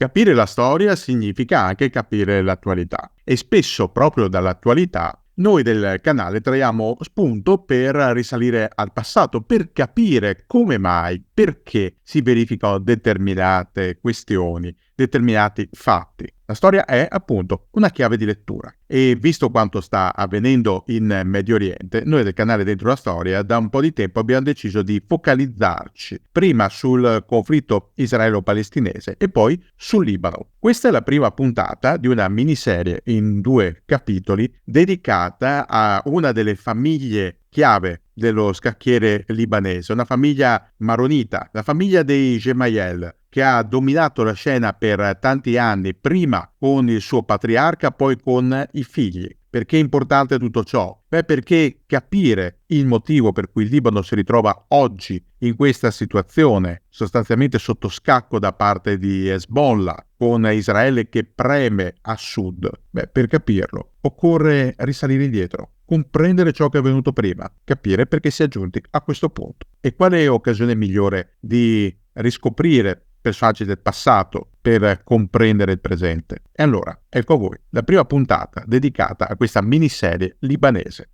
Capire la storia significa anche capire l'attualità e spesso proprio dall'attualità noi del canale traiamo spunto per risalire al passato, per capire come mai, perché si verificano determinate questioni, determinati fatti. La storia è appunto una chiave di lettura e visto quanto sta avvenendo in Medio Oriente, noi del canale Dentro la Storia da un po' di tempo abbiamo deciso di focalizzarci prima sul conflitto israelo-palestinese e poi sul Libano. Questa è la prima puntata di una miniserie in 2 capitoli dedicata a una delle famiglie chiave dello scacchiere libanese, una famiglia maronita, la famiglia dei Gemayel, che ha dominato la scena per tanti anni, prima con il suo patriarca, poi con i figli. Perché è importante tutto ciò? Perché capire il motivo per cui il Libano si ritrova oggi in questa situazione, sostanzialmente sotto scacco da parte di Hezbollah, con Israele che preme a sud, per capirlo occorre risalire indietro, comprendere ciò che è avvenuto prima, capire perché si è giunti a questo punto. E quale occasione migliore di riscoprire personaggi del passato per comprendere il presente? E allora, ecco a voi la prima puntata dedicata a questa miniserie libanese.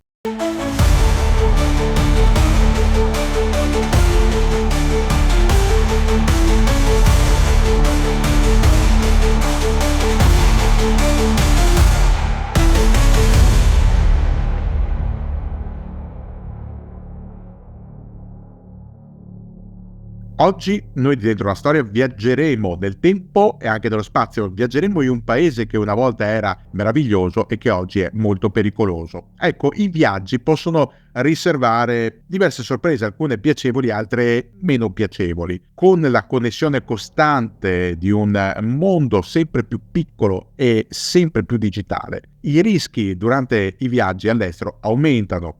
Oggi noi di Dentro la Storia viaggeremo nel tempo e anche nello spazio, viaggeremo in un paese che una volta era meraviglioso e che oggi è molto pericoloso. Ecco, i viaggi possono riservare diverse sorprese, alcune piacevoli, altre meno piacevoli, con la connessione costante di un mondo sempre più piccolo e sempre più digitale. I rischi durante i viaggi all'estero aumentano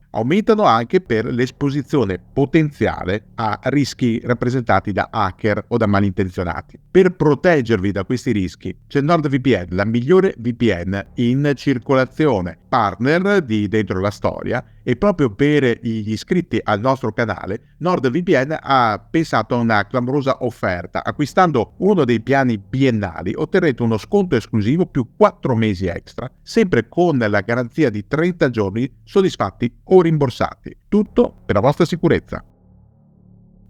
anche per l'esposizione potenziale a rischi rappresentati da hacker o da malintenzionati. Per proteggervi da questi rischi c'è NordVPN, la migliore VPN in circolazione, partner di Dentro la Storia, e proprio per gli iscritti al nostro canale NordVPN ha pensato a una clamorosa offerta. Acquistando uno dei piani biennali otterrete uno sconto esclusivo più 4 mesi extra, sempre con la garanzia di 30 giorni soddisfatti o rimborsati. Tutto per la vostra sicurezza.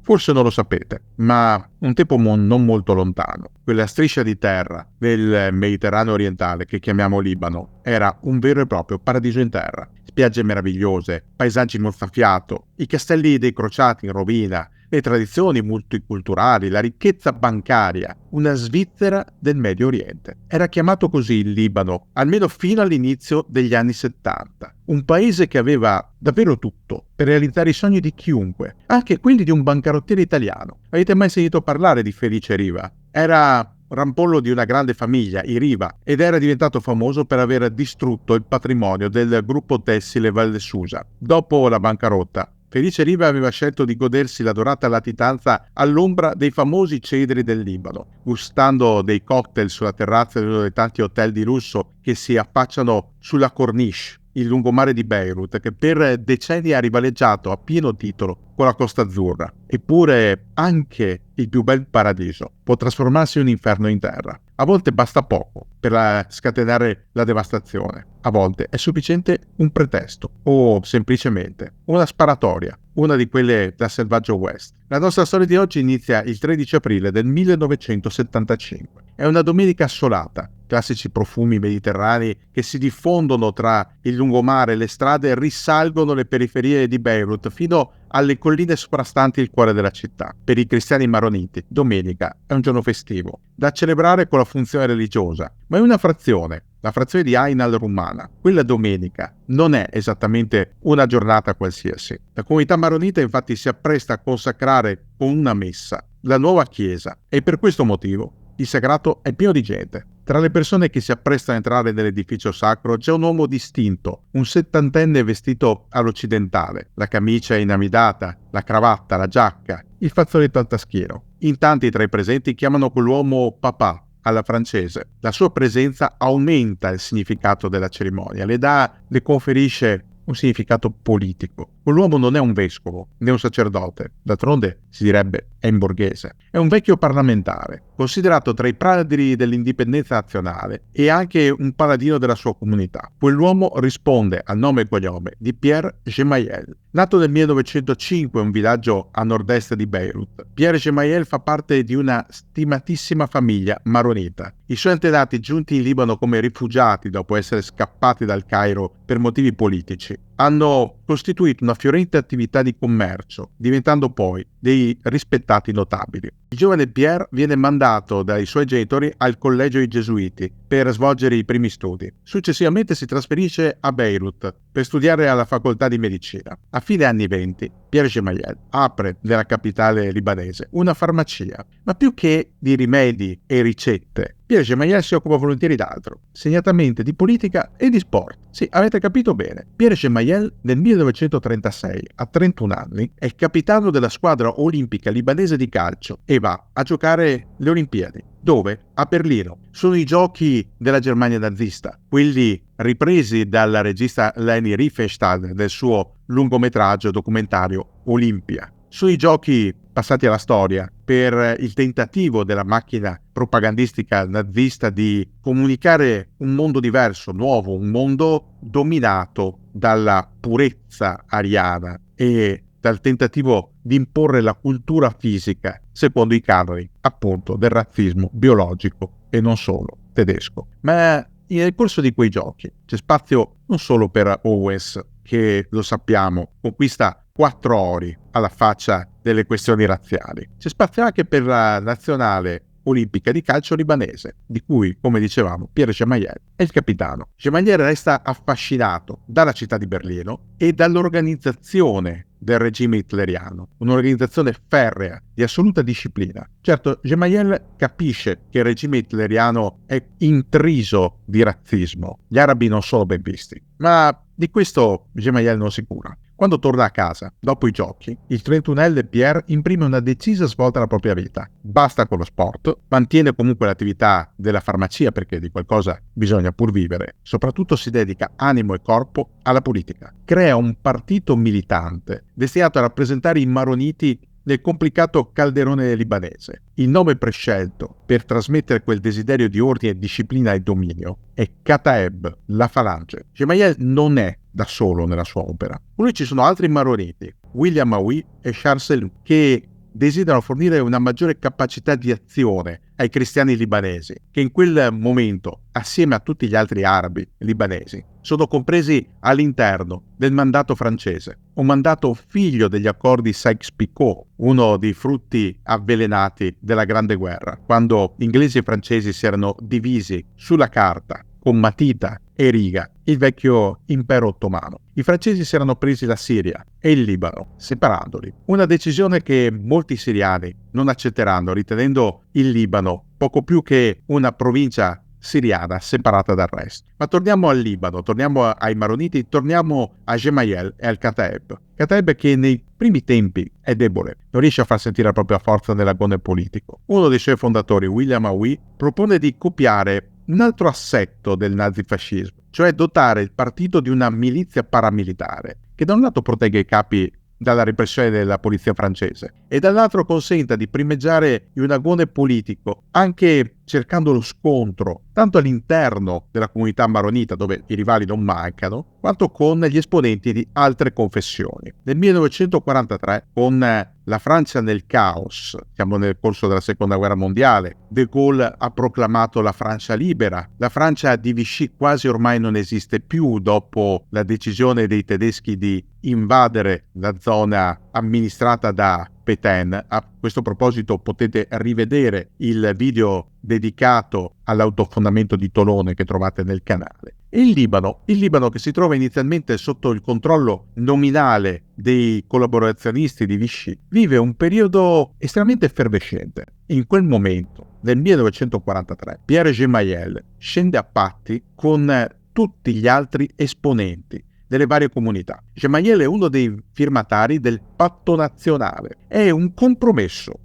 Forse non lo sapete, ma un tempo non molto lontano, quella striscia di terra del Mediterraneo orientale che chiamiamo Libano era un vero e proprio paradiso in terra. Spiagge meravigliose, paesaggi mozzafiato, i castelli dei crociati in rovina, le tradizioni multiculturali, la ricchezza bancaria, una Svizzera del Medio Oriente. Era chiamato così il Libano, almeno fino all'inizio degli anni 70. Un paese che aveva davvero tutto per realizzare i sogni di chiunque, anche quelli di un bancarottiere italiano. Avete mai sentito parlare di Felice Riva? Era rampollo di una grande famiglia, i Riva, ed era diventato famoso per aver distrutto il patrimonio del gruppo tessile Val de Susa. Dopo la bancarotta, Felice Riva aveva scelto di godersi la dorata latitanza all'ombra dei famosi cedri del Libano, gustando dei cocktail sulla terrazza di uno dei tanti hotel di lusso che si affacciano sulla Corniche, il lungomare di Beirut, che per decenni ha rivaleggiato a pieno titolo con la Costa Azzurra. Eppure anche il più bel paradiso può trasformarsi in un inferno in terra. A volte basta poco per scatenare la devastazione. A volte è sufficiente un pretesto o semplicemente una sparatoria, una di quelle da selvaggio West. La nostra storia di oggi inizia il 13 aprile del 1975. È una domenica assolata, classici profumi mediterranei che si diffondono tra il lungomare e le strade risalgono le periferie di Beirut fino alle colline sovrastanti il cuore della città. Per i cristiani maroniti, domenica è un giorno festivo, da celebrare con la funzione religiosa, ma è una frazione, la frazione di Ain al-Rumana. Quella domenica non è esattamente una giornata qualsiasi. La comunità maronita infatti si appresta a consacrare con una messa la nuova chiesa e per questo motivo il sagrato è pieno di gente. Tra le persone che si apprestano a entrare nell'edificio sacro c'è un uomo distinto, un 70enne vestito all'occidentale, la camicia inamidata, la cravatta, la giacca, il fazzoletto al taschino. In tanti tra i presenti chiamano quell'uomo papà, alla francese. La sua presenza aumenta il significato della cerimonia, le conferisce un significato politico. Quell'uomo non è un vescovo né un sacerdote, d'altronde si direbbe è in borghese. È un vecchio parlamentare, considerato tra i padri dell'indipendenza nazionale e anche un paladino della sua comunità. Quell'uomo risponde al nome e cognome di Pierre Gemayel. Nato nel 1905 in un villaggio a nord-est di Beirut, Pierre Gemayel fa parte di una stimatissima famiglia maronita. I suoi antenati, giunti in Libano come rifugiati dopo essere scappati dal Cairo per motivi politici, hanno costituito una fiorente attività di commercio, diventando poi dei rispettati notabili. Il giovane Pierre viene mandato dai suoi genitori al collegio dei Gesuiti per svolgere i primi studi. Successivamente si trasferisce a Beirut per studiare alla facoltà di medicina. A fine anni 20, Pierre Gemayel apre nella capitale libanese una farmacia, ma più che di rimedi e ricette, Pierre Gemayel si occupa volentieri d'altro, segnatamente di politica e di sport. Sì, avete capito bene. Pierre Gemayel nel 1936, a 31 anni, è il capitano della squadra olimpica libanese di calcio e va a giocare le Olimpiadi. Dove? A Berlino. Sono i giochi della Germania nazista, quelli ripresi dal regista Leni Riefenstahl nel suo lungometraggio documentario Olimpia. Sono i giochi passati alla storia per il tentativo della macchina propagandistica nazista di comunicare un mondo diverso, nuovo, un mondo dominato dalla purezza ariana e dal tentativo di imporre la cultura fisica secondo i canoni, appunto, del razzismo biologico e non solo tedesco. Ma nel corso di quei giochi c'è spazio non solo per Owens, che lo sappiamo, conquista 4 ori alla faccia delle questioni razziali. C'è spazio anche per la nazionale olimpica di calcio libanese, di cui, come dicevamo, Pierre Gemayel è il capitano. Gemayel resta affascinato dalla città di Berlino e dall'organizzazione del regime hitleriano, un'organizzazione ferrea, di assoluta disciplina. Certo, Gemayel capisce che il regime hitleriano è intriso di razzismo. Gli arabi non sono ben visti, ma di questo Gemayel non si cura. Quando torna a casa, dopo i giochi, il 31enne Pierre imprime una decisa svolta alla propria vita. Basta con lo sport, mantiene comunque l'attività della farmacia perché di qualcosa bisogna pur vivere, soprattutto si dedica animo e corpo alla politica. Crea un partito militante destinato a rappresentare i maroniti nel complicato calderone libanese. Il nome prescelto per trasmettere quel desiderio di ordine, disciplina e dominio è Kataeb, la falange. Gemayel non è da solo nella sua opera. Con lui ci sono altri maroniti, William Aoui e Charles Selou, che desiderano fornire una maggiore capacità di azione ai cristiani libanesi, che in quel momento, assieme a tutti gli altri arabi libanesi, sono compresi all'interno del mandato francese, un mandato figlio degli accordi Sykes-Picot, uno dei frutti avvelenati della Grande Guerra, quando inglesi e francesi si erano divisi sulla carta con matita e riga il vecchio impero ottomano. I francesi si erano presi la Siria e il Libano, separandoli. Una decisione che molti siriani non accetteranno, ritenendo il Libano poco più che una provincia siriana separata dal resto. Ma torniamo al Libano, torniamo ai Maroniti, torniamo a Gemayel e al Kataeb. Kataeb che nei primi tempi è debole, non riesce a far sentire la propria forza nell'agone politico. Uno dei suoi fondatori, William Aoui, propone di copiare un altro assetto del nazifascismo, cioè dotare il partito di una milizia paramilitare, che da un lato protegga i capi dalla repressione della polizia francese e dall'altro consenta di primeggiare in un agone politico, anche cercando lo scontro tanto all'interno della comunità maronita, dove i rivali non mancano, quanto con gli esponenti di altre confessioni. Nel 1943, con la Francia nel caos, siamo nel corso della Seconda Guerra Mondiale, De Gaulle ha proclamato la Francia libera, la Francia di Vichy quasi ormai non esiste più dopo la decisione dei tedeschi di invadere la zona amministrata da Pétain. A questo proposito potete rivedere il video dedicato all'autofondamento di Tolone che trovate nel canale. E il Libano che si trova inizialmente sotto il controllo nominale dei collaborazionisti di Vichy, vive un periodo estremamente effervescente. In quel momento, nel 1943, Pierre Gemayel scende a patti con tutti gli altri esponenti delle varie comunità. Gemayel è uno dei firmatari del Patto Nazionale. È un compromesso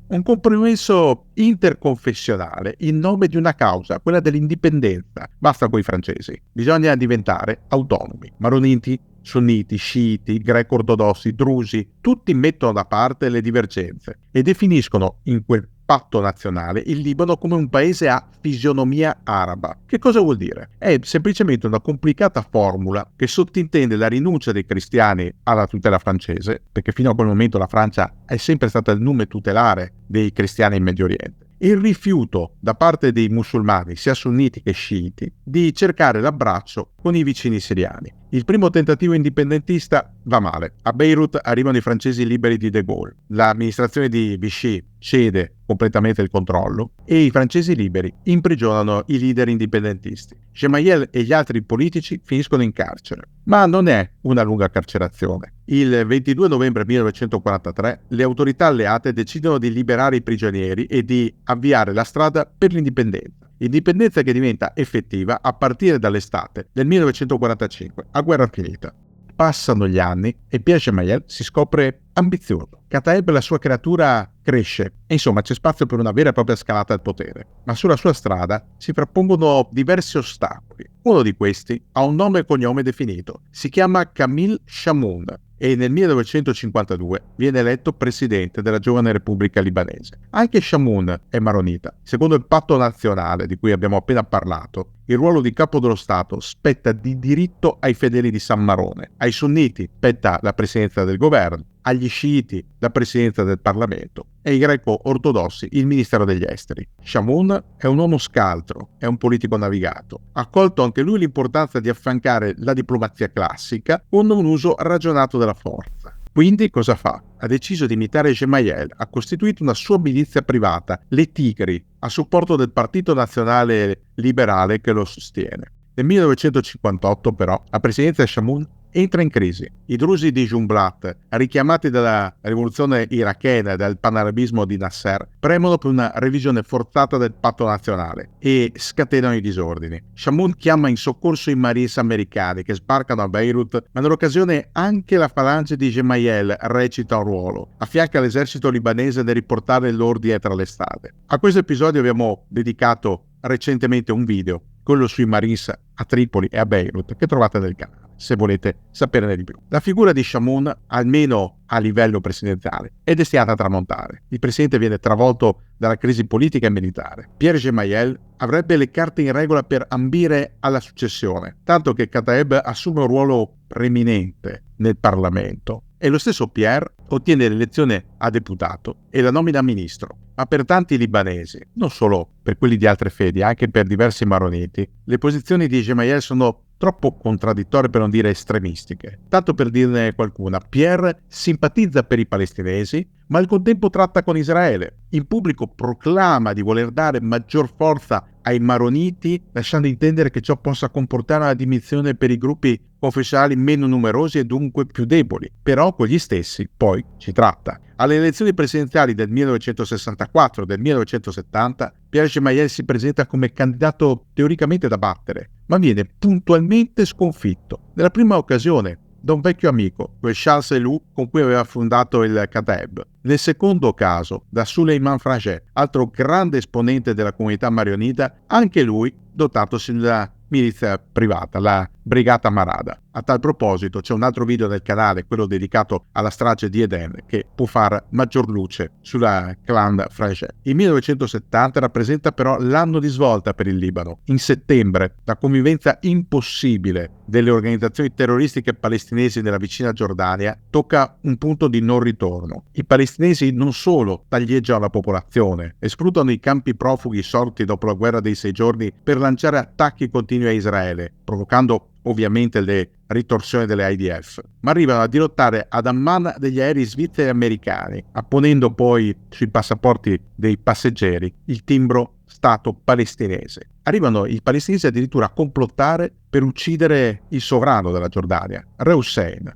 interconfessionale in nome di una causa, quella dell'indipendenza. Basta coi francesi. Bisogna diventare autonomi. Maroniti, sunniti, sciiti, greco-ortodossi, drusi, tutti mettono da parte le divergenze e definiscono in quel patto nazionale il Libano come un paese a fisionomia araba. Che cosa vuol dire? È semplicemente una complicata formula che sottintende la rinuncia dei cristiani alla tutela francese, perché fino a quel momento la Francia è sempre stata il nume tutelare dei cristiani in Medio Oriente. Il rifiuto da parte dei musulmani, sia sunniti che sciiti, di cercare l'abbraccio con i vicini siriani. Il primo tentativo indipendentista va male. A Beirut arrivano i francesi liberi di De Gaulle. L'amministrazione di Vichy cede completamente il controllo e i francesi liberi imprigionano i leader indipendentisti. Gemayel e gli altri politici finiscono in carcere. Ma non è una lunga carcerazione. Il 22 novembre 1943 le autorità alleate decidono di liberare i prigionieri e di avviare la strada per l'indipendenza. Indipendenza che diventa effettiva a partire dall'estate del 1945, a guerra finita. Passano gli anni e Pierre Gemayel si scopre ambizioso. Kataeb, la sua creatura, cresce e insomma c'è spazio per una vera e propria scalata al potere. Ma sulla sua strada si frappongono diversi ostacoli. Uno di questi ha un nome e cognome definito. Si chiama Camille Chamoun e nel 1952 viene eletto presidente della giovane Repubblica Libanese. Anche Chamoun è maronita. Secondo il patto nazionale di cui abbiamo appena parlato, il ruolo di capo dello Stato spetta di diritto ai fedeli di San Marone. Ai sunniti spetta la presidenza del governo, agli sciiti la presidenza del Parlamento e ai greco-ortodossi il Ministero degli Esteri. Chamoun è un uomo scaltro, è un politico navigato. Ha colto anche lui l'importanza di affiancare la diplomazia classica con un uso ragionato della forza. Quindi cosa fa? Ha deciso di imitare Gemayel, ha costituito una sua milizia privata, le Tigri, a supporto del Partito Nazionale Liberale che lo sostiene. Nel 1958 però la presidenza Chamoun entra in crisi. I drusi di Jumblat, richiamati dalla rivoluzione irachena e dal panarabismo di Nasser, premono per una revisione forzata del patto nazionale e scatenano i disordini. Chamoun chiama in soccorso i Marines americani che sbarcano a Beirut, ma nell'occasione anche la falange di Gemayel recita un ruolo. Affianca l'esercito libanese nel riportare l'ordine tra le strade. A questo episodio abbiamo dedicato recentemente un video, quello sui Marines a Tripoli e a Beirut, che trovate nel canale, se volete saperne di più. La figura di Chamoun, almeno a livello presidenziale, è destinata a tramontare. Il presidente viene travolto dalla crisi politica e militare. Pierre Gemayel avrebbe le carte in regola per ambire alla successione, tanto che Kataeb assume un ruolo preminente nel Parlamento. E lo stesso Pierre ottiene l'elezione a deputato e la nomina a ministro. Ma per tanti libanesi, non solo per quelli di altre fedi, anche per diversi maroniti, le posizioni di Gemayel sono troppo contraddittorie per non dire estremistiche. Tanto per dirne qualcuna, Pierre simpatizza per i palestinesi, ma al contempo tratta con Israele. In pubblico proclama di voler dare maggior forza ai maroniti, lasciando intendere che ciò possa comportare una diminuzione per i gruppi confessionali meno numerosi e dunque più deboli. Però con gli stessi poi ci tratta. Alle elezioni presidenziali del 1964 e del 1970, Pierre Gemayel si presenta come candidato teoricamente da battere, ma viene puntualmente sconfitto. Nella prima occasione da un vecchio amico, quel Charles Elou con cui aveva fondato il Kataeb. Nel secondo caso, da Suleiman Frangé, altro grande esponente della comunità marionita, anche lui dotatosi della milizia privata, la Brigata Marada. A tal proposito c'è un altro video nel canale, quello dedicato alla strage di Eden, che può far maggior luce sulla clan Frangé. Il 1970 rappresenta però l'anno di svolta per il Libano. In settembre la convivenza impossibile delle organizzazioni terroristiche palestinesi nella vicina Giordania tocca un punto di non ritorno. I palestinesi non solo taglieggiano la popolazione e sfruttano i campi profughi sorti dopo la guerra dei 6 giorni per lanciare attacchi continui a Israele, provocando ovviamente le ritorsioni delle IDF, ma arrivano a dirottare ad Amman degli aerei svizzeri e americani, apponendo poi sui passaporti dei passeggeri il timbro Stato palestinese. Arrivano i palestinesi addirittura a complottare per uccidere il sovrano della Giordania, Re Hussein.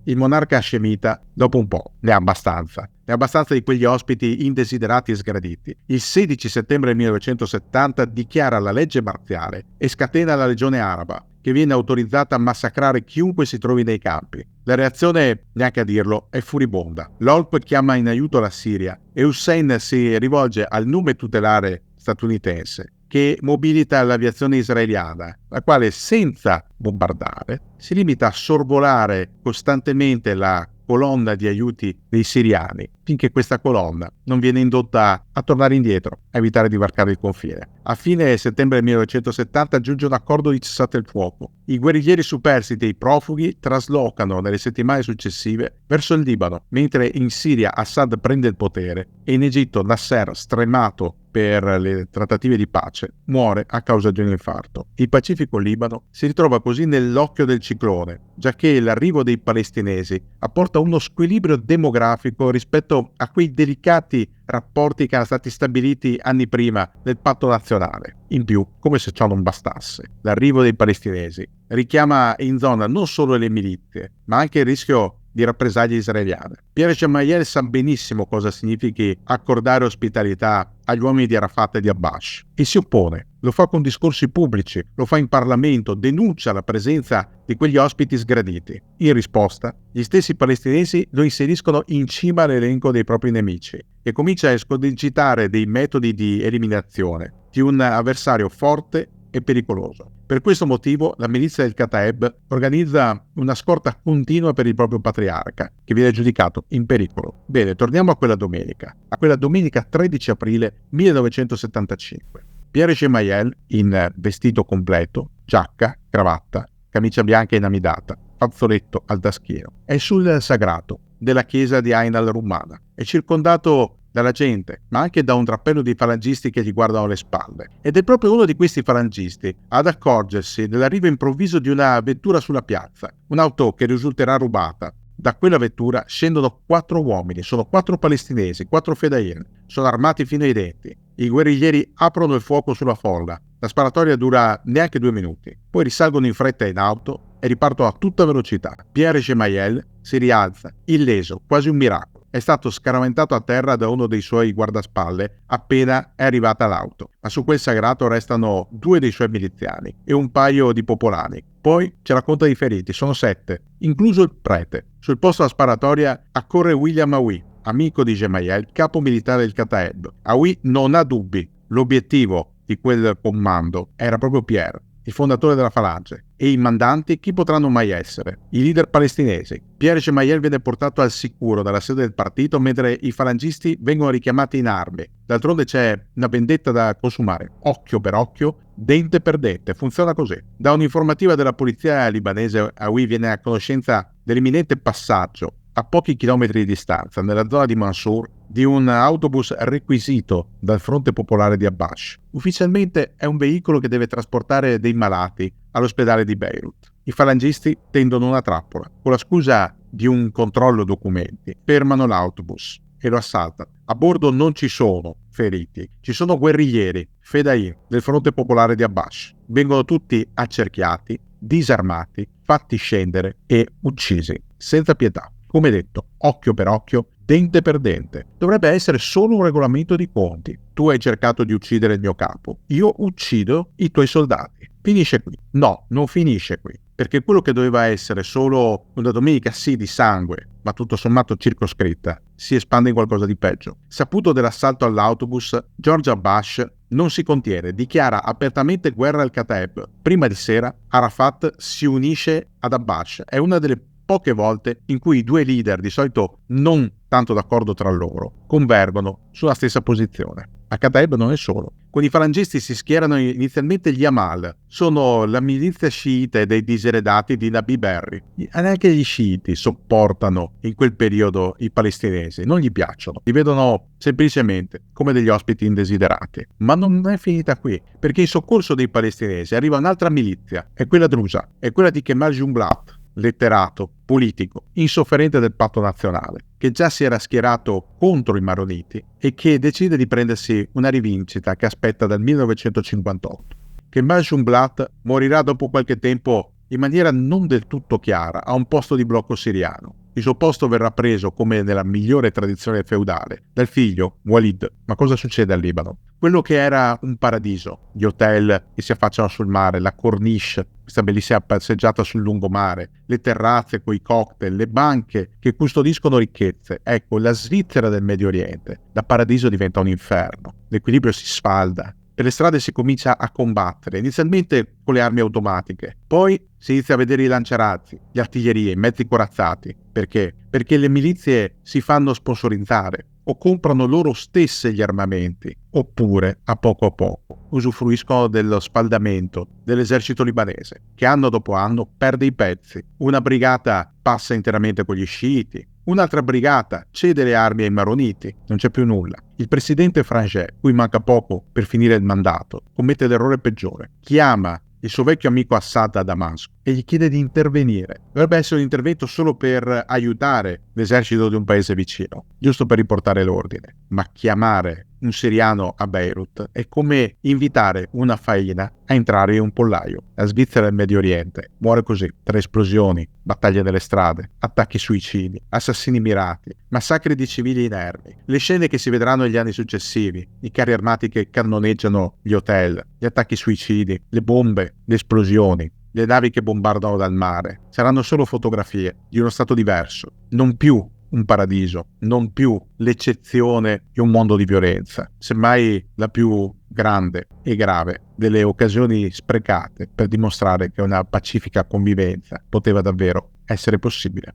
Il monarca hascemita, dopo un po', ne ha abbastanza. Ne ha abbastanza di quegli ospiti indesiderati e sgraditi. Il 16 settembre 1970 dichiara la legge marziale e scatena la legione araba. che viene autorizzata a massacrare chiunque si trovi nei campi. La reazione, neanche a dirlo, è furibonda. L'OLP chiama in aiuto la Siria e Hussein si rivolge al nume tutelare statunitense, che mobilita l'aviazione israeliana, la quale senza bombardare si limita a sorvolare costantemente la colonna di aiuti dei siriani, finché questa colonna non viene indotta a tornare indietro, a evitare di varcare il confine. A fine settembre 1970 giunge un accordo di cessate il fuoco. I guerriglieri superstiti e i profughi traslocano nelle settimane successive verso il Libano, mentre in Siria Assad prende il potere e in Egitto Nasser, stremato per le trattative di pace, muore a causa di un infarto. Il Pacifico Libano si ritrova così nell'occhio del ciclone, giacché l'arrivo dei palestinesi apporta uno squilibrio demografico rispetto a quei delicati rapporti che erano stati stabiliti anni prima nel patto nazionale. In più, come se ciò non bastasse, l'arrivo dei palestinesi richiama in zona non solo le milizie, ma anche il rischio di rappresaglie israeliane. Pierre Gemayel sa benissimo cosa significhi accordare ospitalità agli uomini di Arafat e di Abbas e si oppone. Lo fa con discorsi pubblici, lo fa in Parlamento, denuncia la presenza di quegli ospiti sgraditi. In risposta, gli stessi palestinesi lo inseriscono in cima all'elenco dei propri nemici e comincia a escogitare dei metodi di eliminazione di un avversario forte e pericoloso. Per questo motivo la milizia del Kataeb organizza una scorta continua per il proprio patriarca, che viene giudicato in pericolo. Bene, torniamo a quella domenica 13 aprile 1975. Pierre Gemayel, in vestito completo, giacca, cravatta, camicia bianca inamidata, fazzoletto al taschino, è sul sagrato della chiesa di Ain al-Rumana. È circondato dalla gente, ma anche da un drappello di falangisti che gli guardano le spalle. Ed è proprio uno di questi falangisti ad accorgersi dell'arrivo improvviso di una vettura sulla piazza, un'auto che risulterà rubata. Da quella vettura scendono 4 uomini, sono 4 palestinesi, 4 fedain, sono armati fino ai denti. I guerriglieri aprono il fuoco sulla folla. La sparatoria dura neanche 2 minuti. Poi risalgono in fretta in auto e ripartono a tutta velocità. Pierre Gemayel si rialza, illeso, quasi un miracolo. È stato scaraventato a terra da uno dei suoi guardaspalle appena è arrivata l'auto, ma su quel sagrato restano 2 dei suoi miliziani e un paio di popolani. Poi c'è la conta dei feriti, sono 7, incluso il prete. Sul posto della sparatoria accorre William Aoui, amico di Gemayel, capo militare del Kataeb. Aoui non ha dubbi, l'obiettivo di quel comando era proprio Pierre, il fondatore della Falange, e i mandanti chi potranno mai essere? I leader palestinesi. Pierre Gemayel viene portato al sicuro dalla sede del partito mentre i falangisti vengono richiamati in armi. D'altronde c'è una vendetta da consumare, occhio per occhio, dente per dente, funziona così. Da un'informativa della polizia libanese, Aoui viene a conoscenza dell'imminente passaggio a pochi chilometri di distanza, nella zona di Mansour, di un autobus requisito dal Fronte Popolare di Abbas. Ufficialmente è un veicolo che deve trasportare dei malati all'ospedale di Beirut. I falangisti tendono una trappola. Con la scusa di un controllo documenti, fermano l'autobus e lo assaltano. A bordo non ci sono feriti, ci sono guerriglieri, fedain, del Fronte Popolare di Abbas. Vengono tutti accerchiati, disarmati, fatti scendere e uccisi, senza pietà. Come detto, occhio per occhio, dente per dente. Dovrebbe essere solo un regolamento di conti. Tu hai cercato di uccidere il mio capo, io uccido i tuoi soldati. Finisce qui. No, non finisce qui. Perché quello che doveva essere solo una domenica sì di sangue, ma tutto sommato circoscritta, si espande in qualcosa di peggio. Saputo dell'assalto all'autobus, George Abbas non si contiene, dichiara apertamente guerra al Kataeb. Prima di sera, Arafat si unisce ad Abbas. È una delle poche volte in cui i due leader, di solito non tanto d'accordo tra loro, convergono sulla stessa posizione. A Kataeb non è solo. Con i falangisti si schierano inizialmente gli Amal, sono la milizia sciita dei diseredati di Nabi Berri. Neanche gli sciiti sopportano in quel periodo i palestinesi, non gli piacciono, li vedono semplicemente come degli ospiti indesiderati. Ma non è finita qui, perché in soccorso dei palestinesi arriva un'altra milizia, è quella drusa, è quella di Kemal Jumblat, letterato, politico, insofferente del patto nazionale, che già si era schierato contro i maroniti e che decide di prendersi una rivincita che aspetta dal 1958. Kemal Jumblat morirà dopo qualche tempo in maniera non del tutto chiara a un posto di blocco siriano. Il suo posto verrà preso, come nella migliore tradizione feudale, dal figlio Walid. Ma cosa succede al Libano? Quello che era un paradiso, gli hotel che si affacciano sul mare, la corniche, questa bellissima passeggiata sul lungomare, le terrazze coi cocktail, le banche che custodiscono ricchezze. Ecco, la Svizzera del Medio Oriente, da paradiso diventa un inferno. L'equilibrio si sfalda. Per le strade si comincia a combattere, inizialmente con le armi automatiche, poi si inizia a vedere i lanciarazzi, le artiglierie, i mezzi corazzati. Perché? Perché le milizie si fanno sponsorizzare o comprano loro stesse gli armamenti, oppure a poco usufruiscono dello spaldamento dell'esercito libanese, che anno dopo anno perde i pezzi. Una brigata passa interamente con gli sciiti, un'altra brigata cede le armi ai maroniti, non c'è più nulla. Il presidente Frangé, cui manca poco per finire il mandato, commette l'errore peggiore. Chiama il suo vecchio amico Assad a Damasco e gli chiede di intervenire. Dovrebbe essere un intervento solo per aiutare l'esercito di un paese vicino, giusto per riportare l'ordine. Ma chiamare un siriano a Beirut è come invitare una faina a entrare in un pollaio. La Svizzera del Medio Oriente muore così, tra esplosioni, battaglie nelle strade, attacchi suicidi, assassini mirati, massacri di civili inermi, le scene che si vedranno negli anni successivi, i carri armati che cannoneggiano gli hotel, gli attacchi suicidi, le bombe, le esplosioni, le navi che bombardano dal mare. Saranno solo fotografie di uno stato diverso, non più un paradiso, non più l'eccezione di un mondo di violenza, semmai la più grande e grave delle occasioni sprecate per dimostrare che una pacifica convivenza poteva davvero essere possibile.